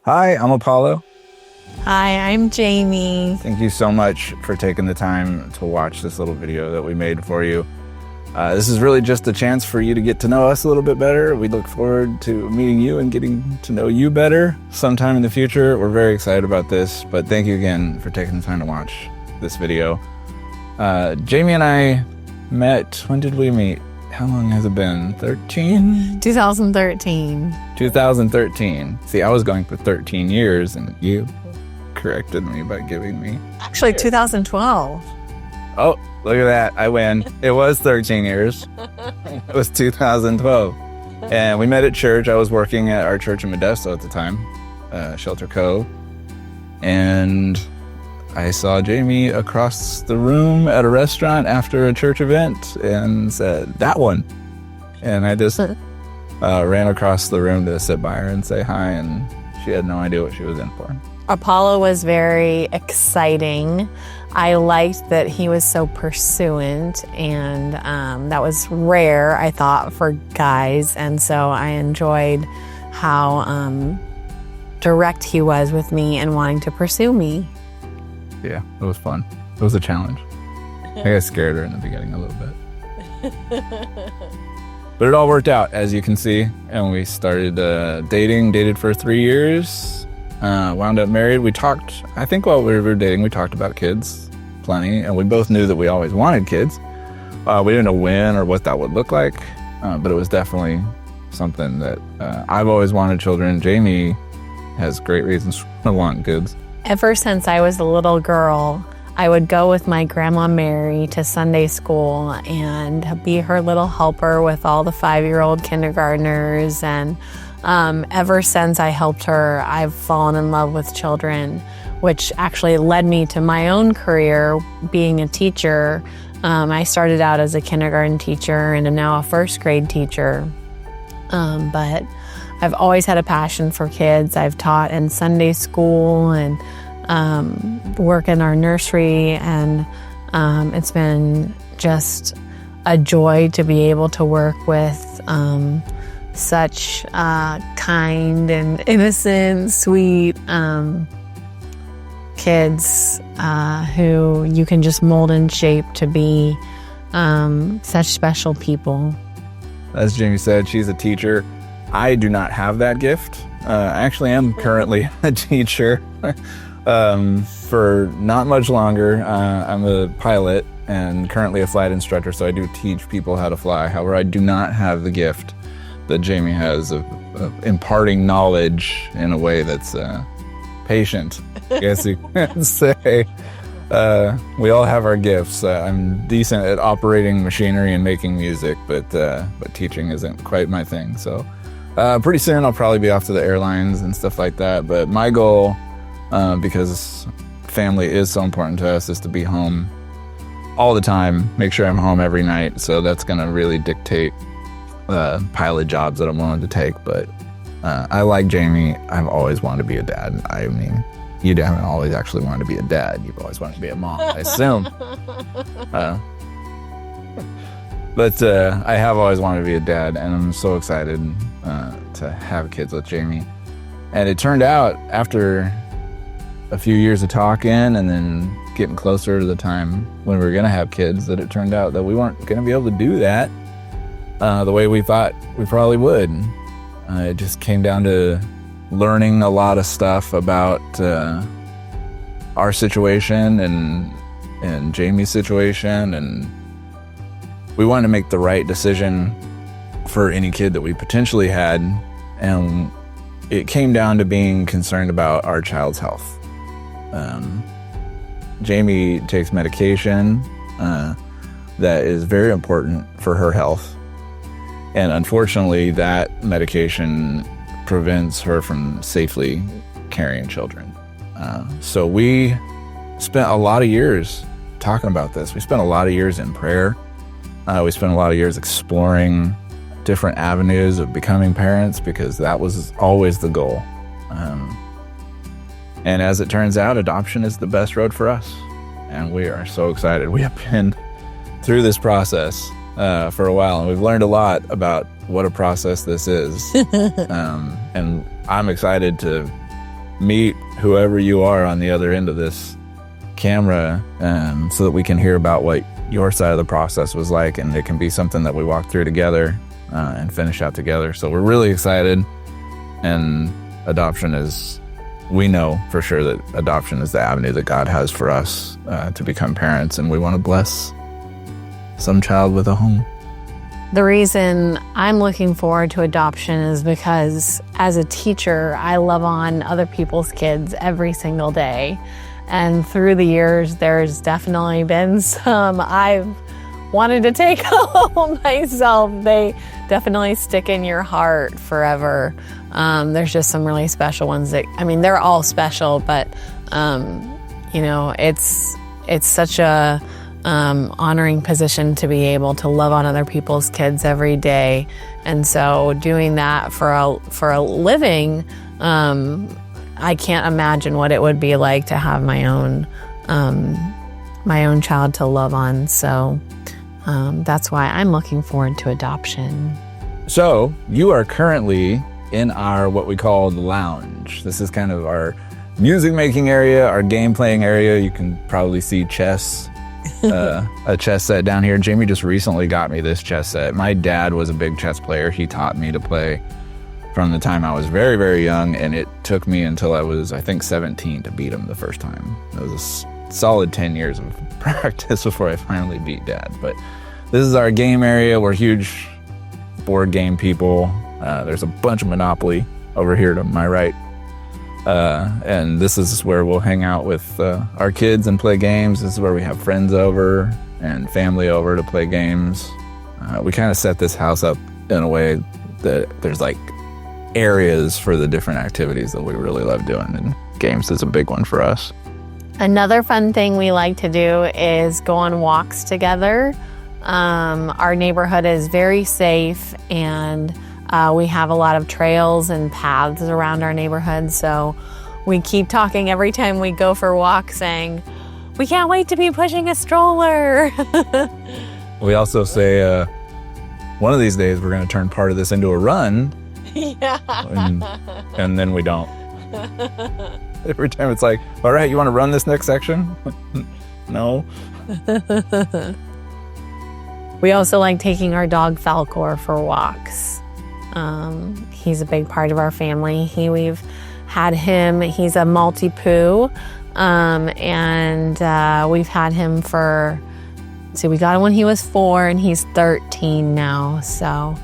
Hi, I'm Apollo. Hi, I'm Jamie. Thank you so much for taking the time to watch this little video that we made for you. This is really just a chance for you to get to know us a little bit better. We look forward to meeting you and getting to know you better sometime in the future. We're very excited about this, but thank you again for taking the time to watch this video. Jamie and I met, when did we meet? How long has it been? 13? 2013. 2013. See, I was going for 13 years and you corrected me by giving me... Actually, 2012. Oh, look at that. I win. It was 13 years. It was 2012. And we met at church. I was working at our church in Modesto at the time, Shelter Cove. And I saw Jamie across the room at a restaurant after a church event and said, that one. And I just ran across the room to sit by her and say hi, and she had no idea what she was in for. Apollo was very exciting. I liked that he was so pursuant, and that was rare, I thought, for guys. And so I enjoyed how direct he was with me and wanting to pursue me. Yeah, it was fun. It was a challenge. I got scared her in the beginning a little bit. But it all worked out, as you can see. And we started dated for 3 years, wound up married. We talked, I think while we were dating, we talked about kids plenty. And we both knew that we always wanted kids. We didn't know when or what that would look like. But it was definitely something that I've always wanted children. Jamie has great reasons to want kids. Ever since I was a little girl, I would go with my grandma Mary to Sunday school and be her little helper with all the 5-year-old kindergartners. And ever since I helped her, I've fallen in love with children, which actually led me to my own career being a teacher. I started out as a kindergarten teacher and am now a first grade teacher. But I've always had a passion for kids. I've taught in Sunday school and work in our nursery, and it's been just a joy to be able to work with such kind and innocent, sweet kids who you can just mold and shape to be such special people. As Jamie said, she's a teacher. I do not have that gift. I actually am currently a teacher for not much longer. I'm a pilot and currently a flight instructor, so I do teach people how to fly. However, I do not have the gift that Jamie has of imparting knowledge in a way that's patient, I guess you can say. We all have our gifts. I'm decent at operating machinery and making music, but teaching isn't quite my thing. So pretty soon I'll probably be off to the airlines and stuff like that. But my goal, because family is so important to us, is to be home all the time, make sure I'm home every night. So that's going to really dictate pilot jobs that I'm willing to take. But I like Jamie. I've always wanted to be a dad. I mean, you haven't always actually wanted to be a dad. You've always wanted to be a mom, I assume. But I have always wanted to be a dad, and I'm so excited to have kids with Jamie. And it turned out, after a few years of talking and then getting closer to the time when we were going to have kids, that it turned out that we weren't going to be able to do that the way we thought we probably would. It just came down to learning a lot of stuff about our situation and Jamie's situation, and we wanted to make the right decision for any kid that we potentially had, and it came down to being concerned about our child's health. Jamie takes medication that is very important for her health, and unfortunately that medication prevents her from safely carrying children. So we spent a lot of years talking about this. We spent a lot of years in prayer. We spent a lot of years exploring different avenues of becoming parents, because that was always the goal. And as it turns out, adoption is the best road for us. And we are so excited. We have been through this process for a while, and we've learned a lot about what a process this is. And I'm excited to meet whoever you are on the other end of this camera, so that we can hear about what your side of the process was like, and it can be something that we walk through together and finish out together. So we're really excited, and we know for sure that adoption is the avenue that God has for us to become parents, and we want to bless some child with a home. The reason I'm looking forward to adoption is because as a teacher, I love on other people's kids every single day. And through the years, there's definitely been some I've wanted to take home myself. They definitely stick in your heart forever. There's just some really special ones they're all special, but it's such a honoring position to be able to love on other people's kids every day. And so doing that for a living, I can't imagine what it would be like to have my own child to love on. So that's why I'm looking forward to adoption. So you are currently in our what we call the lounge. This is kind of our music making area, our game playing area. You can probably see chess, a chess set down here. Jamie just recently got me this chess set. My dad was a big chess player. He taught me to play from the time I was very, very young, and it took me until I was, I think, 17 to beat him the first time. It was a solid 10 years of practice before I finally beat Dad. But this is our game area. We're huge board game people. There's a bunch of Monopoly over here to my right. And this is where we'll hang out with our kids and play games. This is where we have friends over and family over to play games. We kind of set this house up in a way that there's like areas for the different activities that we really love doing, and games is a big one for us. Another fun thing we like to do is go on walks together. Our neighborhood is very safe, and we have a lot of trails and paths around our neighborhood, so we keep talking every time we go for walks, saying, "We can't wait to be pushing a stroller." We also say, one of these days we're going to turn part of this into a run. Yeah. And then we don't. Every time it's like, all right, you want to run this next section? No. We also like taking our dog Falcor for walks. He's a big part of our family. We've had him, he's a Maltipoo, and we've had him we got him when he was 4, and he's 13 now, so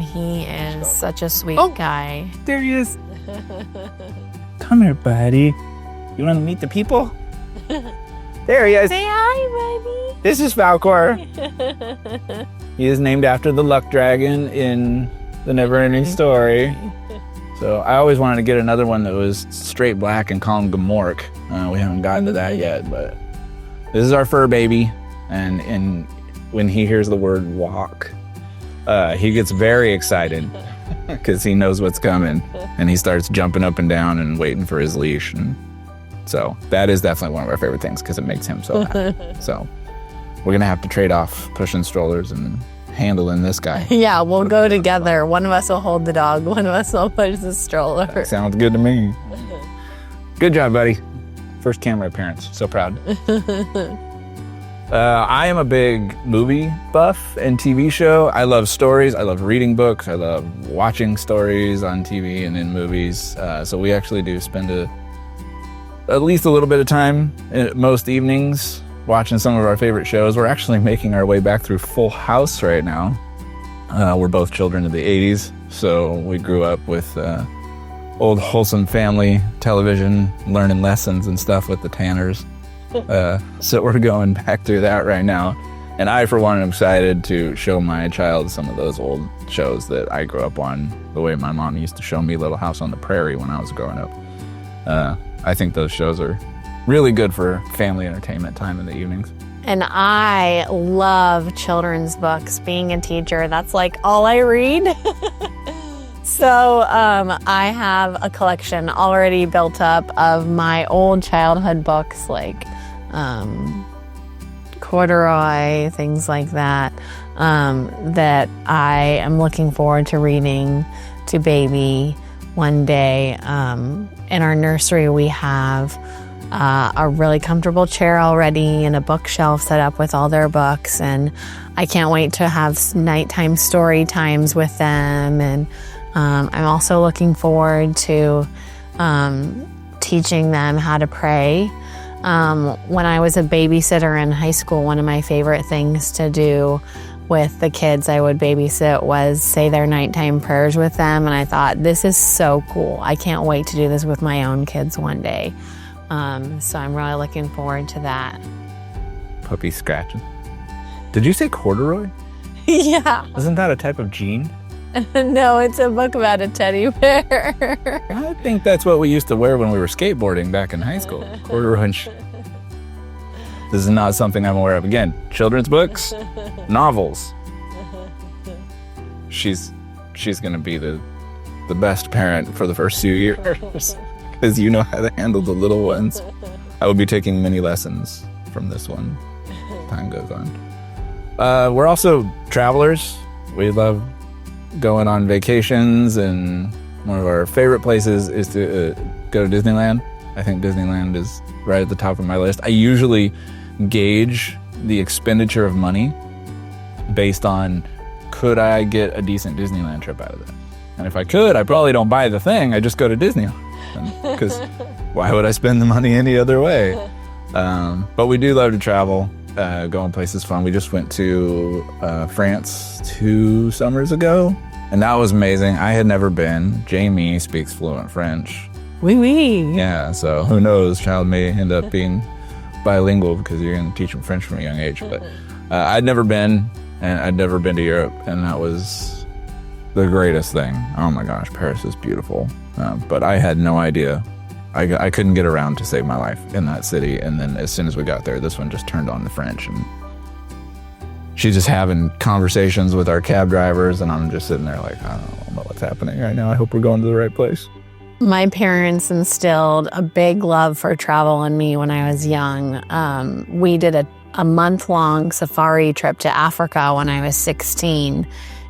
he is such a sweet guy. There he is. Come here, buddy. You want to meet the people? There he is. Say hi, buddy. This is Falcor. He is named after the luck dragon in the Neverending Story. So I always wanted to get another one that was straight black and call him Gamork. We haven't gotten to that yet, but this is our fur baby. And when he hears the word walk, he gets very excited because he knows what's coming, and he starts jumping up and down and waiting for his leash. And so that is definitely one of our favorite things because it makes him so happy. So we're going to have to trade off pushing strollers and handling this guy. Yeah, we'll go together. One of us will hold the dog. One of us will push the stroller. That sounds good to me. Good job, buddy. First camera appearance. So proud. I am a big movie buff and TV show. I love stories. I love reading books. I love watching stories on TV and in movies. So we actually do spend at least a little bit of time most evenings watching some of our favorite shows. We're actually making our way back through Full House right now. We're both children of the 80s, so we grew up with old wholesome family television, learning lessons and stuff with the Tanners. So we're going back through that right now. And I, for one, am excited to show my child some of those old shows that I grew up on, the way my mom used to show me Little House on the Prairie when I was growing up. I think those shows are really good for family entertainment time in the evenings. And I love children's books. Being a teacher, that's like all I read. So I have a collection already built up of my old childhood books, like Corduroy, things like that, that I am looking forward to reading to baby one day. In our nursery, we have a really comfortable chair already and a bookshelf set up with all their books. And I can't wait to have nighttime story times with them. And I'm also looking forward to teaching them how to pray. When I was a babysitter in high school, one of my favorite things to do with the kids I would babysit was say their nighttime prayers with them. And I thought, this is so cool. I can't wait to do this with my own kids one day. So I'm really looking forward to that. Puppy scratching. Did you say corduroy? Yeah. Isn't that a type of jean? No, it's a book about a teddy bear. I think that's what we used to wear when we were skateboarding back in high school. Corduroy. This is not something I'm aware of. Again, children's books, novels. She's going to be the best parent for the first few years because you know how to handle the little ones. I will be taking many lessons from this one as time goes on. We're also travelers. We love going on vacations, and one of our favorite places is to go to Disneyland. I think Disneyland is right at the top of my list. I usually gauge the expenditure of money based on, could I get a decent Disneyland trip out of that? And if I could, I probably don't buy the thing. I just go to Disneyland, because why would I spend the money any other way? But we do love to travel, going places fun. We just went to France 2 summers ago, and that was amazing. I had never been. Jamie speaks fluent French. Oui, oui. Yeah, so who knows? Child may end up being bilingual because you're going to teach them French from a young age. But I'd never been, and I'd never been to Europe, and that was the greatest thing. Oh my gosh, Paris is beautiful. But I had no idea. I couldn't get around to save my life in that city. And then as soon as we got there, this one just turned on the French. And she's just having conversations with our cab drivers, and I'm just sitting there like, I don't know what's happening right now. I hope we're going to the right place. My parents instilled a big love for travel in me when I was young. We did a month-long safari trip to Africa when I was 16,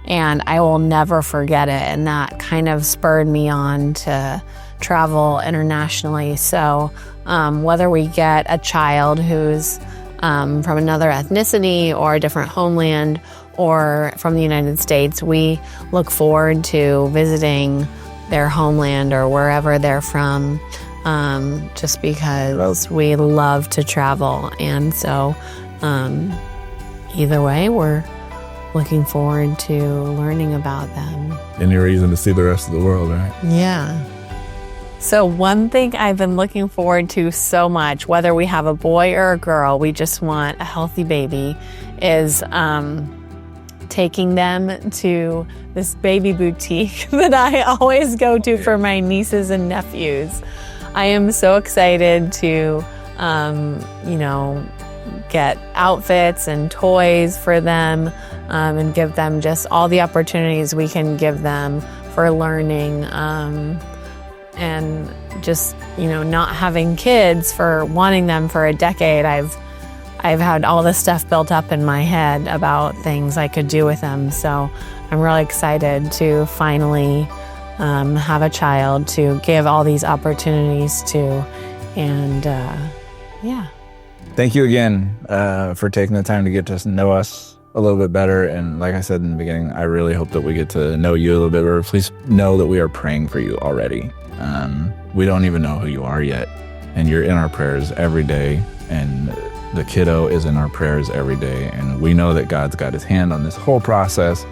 and I will never forget it. And that kind of spurred me on to travel internationally. So whether we get a child who's from another ethnicity or a different homeland or from the United States, we look forward to visiting their homeland or wherever they're from, just because we love to travel. And so either way, we're looking forward to learning about them. Any reason to see the rest of the world, right? Yeah. So one thing I've been looking forward to so much, whether we have a boy or a girl, we just want a healthy baby, is taking them to this baby boutique that I always go to for my nieces and nephews. I am so excited to, get outfits and toys for them, and give them just all the opportunities we can give them for learning. And just, not having kids, for wanting them for a decade, I've had all this stuff built up in my head about things I could do with them. So I'm really excited to finally have a child to give all these opportunities to. And yeah. Thank you again for taking the time to get to know us a little bit better. And like I said in the beginning, I really hope that we get to know you a little bit better. Please know that we are praying for you already. We don't even know who you are yet, and you're in our prayers every day, and the kiddo is in our prayers every day, and we know that God's got his hand on this whole process,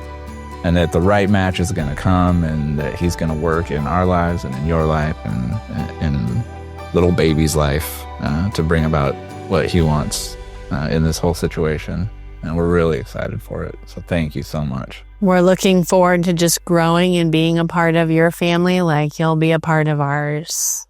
and that the right match is going to come, and that he's going to work in our lives and in your life and in little baby's life to bring about what he wants in this whole situation. And we're really excited for it. So thank you so much. We're looking forward to just growing and being a part of your family like you'll be a part of ours.